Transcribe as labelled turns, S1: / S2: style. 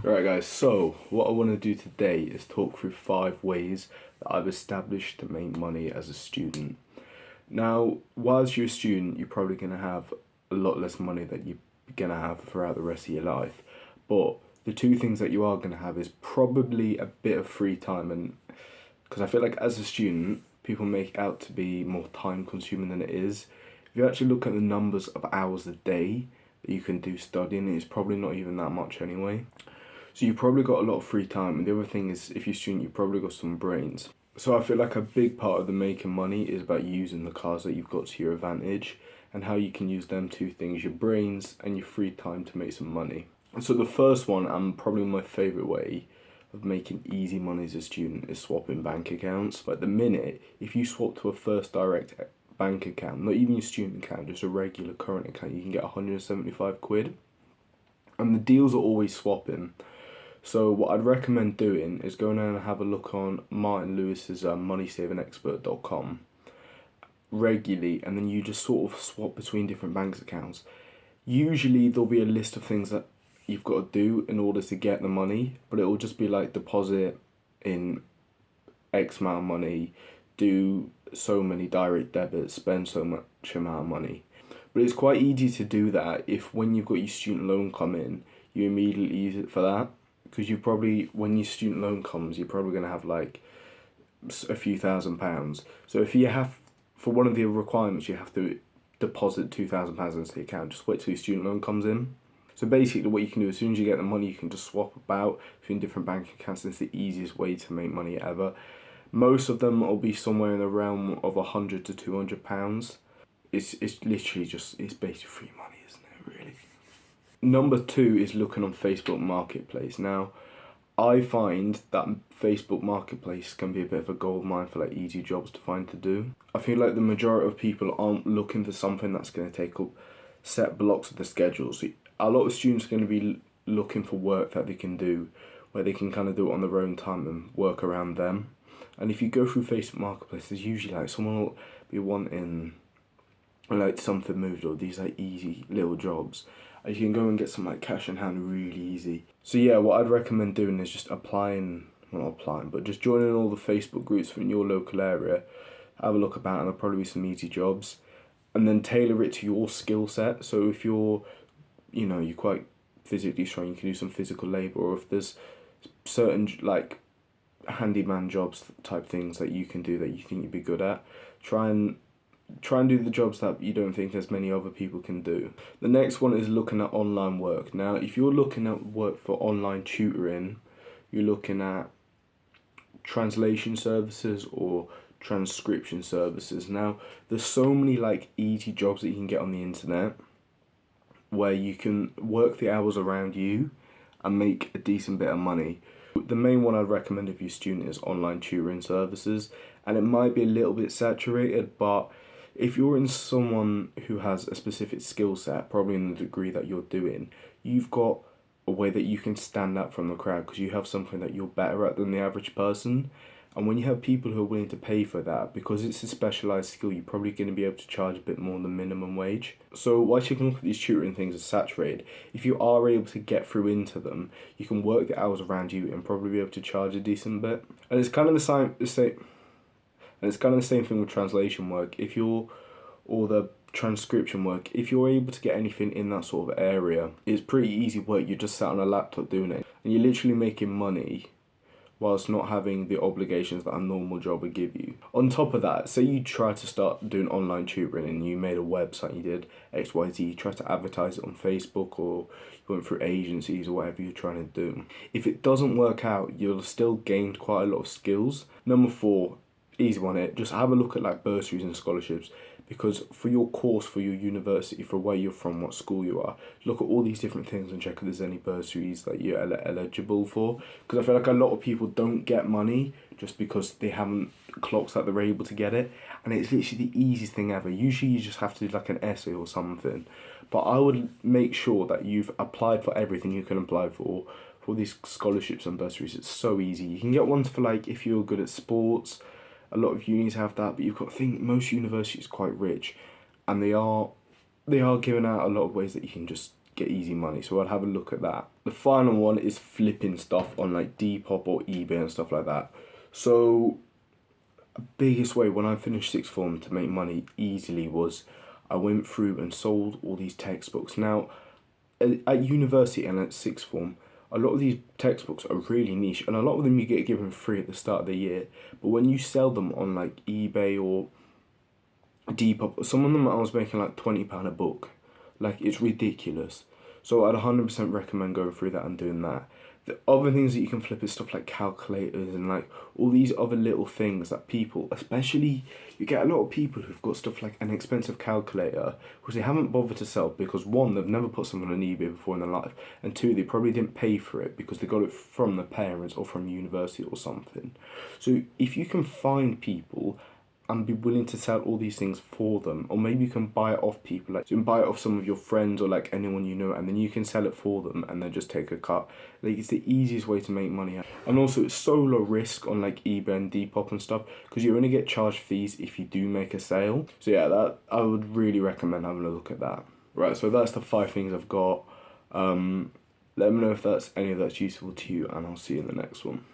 S1: Right, guys, so what I want to do today is talk through 5 ways that I've established to make money as a student. Now, whilst you're a student, you're probably going to have a lot less money that you're going to have throughout the rest of your life. But the two things that you are going to have is probably a bit of free time. And because I feel like as a student, people make it out to be more time consuming than it is. If you actually look at the numbers of hours a day that you can do studying, it's probably not even that much anyway. So you probably got a lot of free time, and the other thing is, if you're a student, you've probably got some brains. So I feel like a big part of the making money is about using the cards that you've got to your advantage, and how you can use them two things, your brains and your free time, to make some money. And so the first one, and probably my favourite way of making easy money as a student, is swapping bank accounts. But at the minute, if you swap to a First Direct bank account, not even your student account, just a regular current account, you can get 175 quid. And the deals are always swapping. So what I'd recommend doing is going and have a look on Martin Lewis's moneysavingexpert.com regularly, and then you just sort of swap between different bank accounts. Usually there'll be a list of things that you've got to do in order to get the money, but it will just be like deposit in X amount of money, do so many direct debits, spend so much amount of money. But it's quite easy to do that if, when you've got your student loan come in, you immediately use it for that. Because you probably, when your student loan comes, you're probably going to have like a few £1,000s. So if you have, for one of the requirements, you have to deposit £2,000 into the account, just wait till your student loan comes in. So basically what you can do, as soon as you get the money, you can just swap about between different bank accounts. It's the easiest way to make money ever. Most of them will be somewhere in the realm of £100 to £200. It's literally just, it's basically free money, isn't it, really? Number 2 is looking on Facebook Marketplace. Now, I find that Facebook Marketplace can be a bit of a goldmine for like easy jobs to find to do. I feel like the majority of people aren't looking for something that's going to take up set blocks of the schedule. So a lot of students are going to be looking for work that they can do, where they can kind of do it on their own time and work around them. And if you go through Facebook Marketplace, there's usually like someone will be wanting like something moved, or these like easy little jobs. You can go and get some like cash in hand really easy. So yeah, what I'd recommend doing is just just joining all the Facebook groups from your local area, have a look about, and there'll probably be some easy jobs, and then tailor it to your skill set. So if you're quite physically strong, you can do some physical labour, or if there's certain like handyman jobs type things that you can do that you think you'd be good at, try and do the jobs that you don't think as many other people can do. The next one is looking at online work. Now, if you're looking at work for online tutoring, you're looking at translation services or transcription services. Now, there's so many like easy jobs that you can get on the internet where you can work the hours around you and make a decent bit of money. The main one I'd recommend if you're a student is online tutoring services, and it might be a little bit saturated, but if you're in someone who has a specific skill set, probably in the degree that you're doing, you've got a way that you can stand out from the crowd because you have something that you're better at than the average person. And when you have people who are willing to pay for that, because it's a specialised skill, you're probably going to be able to charge a bit more than minimum wage. So whilst you can look at these tutoring things as saturated, if you are able to get through into them, you can work the hours around you and probably be able to charge a decent bit. And it's kind of the same thing with translation work. Or the transcription work, if you're able to get anything in that sort of area, it's pretty easy work. You're just sat on a laptop doing it, and you're literally making money whilst not having the obligations that a normal job would give you. On top of that, say you try to start doing online tutoring and you made a website, you did XYZ, you try to advertise it on Facebook, or you went through agencies or whatever you're trying to do. If it doesn't work out, you'll still gain quite a lot of skills. Number 4, easy one, just have a look at like bursaries and scholarships, because for your course, for your university, for where you're from, what school you are, look at all these different things and check if there's any bursaries that you're eligible for. Because I feel like a lot of people don't get money just because they haven't clocked that they're able to get it, and it's literally the easiest thing ever. Usually you just have to do like an essay or something, but I would make sure that you've applied for everything you can apply for these scholarships and bursaries. It's so easy. You can get ones for like if you're good at sports. A lot of unis have that, but you've got to think most universities are quite rich, and they are giving out a lot of ways that you can just get easy money. So I'd have a look at that. the final one is flipping stuff on like Depop or eBay and stuff like that. So, biggest way when I finished sixth form to make money easily was I went through and sold all these textbooks. Now, at university and at sixth form, a lot of these textbooks are really niche, and a lot of them you get given free at the start of the year. But when you sell them on like eBay or Depop, some of them I was making like £20 a book. Like, it's ridiculous. So I'd 100% recommend going through that and doing that. The other things that you can flip is stuff like calculators and like all these other little things that people, especially you get a lot of people who've got stuff like an expensive calculator because they haven't bothered to sell because one, they've never put something on eBay before in their life, and two, they probably didn't pay for it because they got it from their parents or from university or something. So if you can find people and be willing to sell all these things for them, or maybe you can buy it off people, like you can buy it off some of your friends or like anyone you know, and then you can sell it for them and then just take a cut. Like, it's the easiest way to make money, and also it's so low risk on like eBay and Depop and stuff because you only get charged fees if you do make a sale. So yeah, that I would really recommend having a look at that. Right, so that's the 5 things I've got. Let me know if that's any of that's useful to you, and I'll see you in the next one.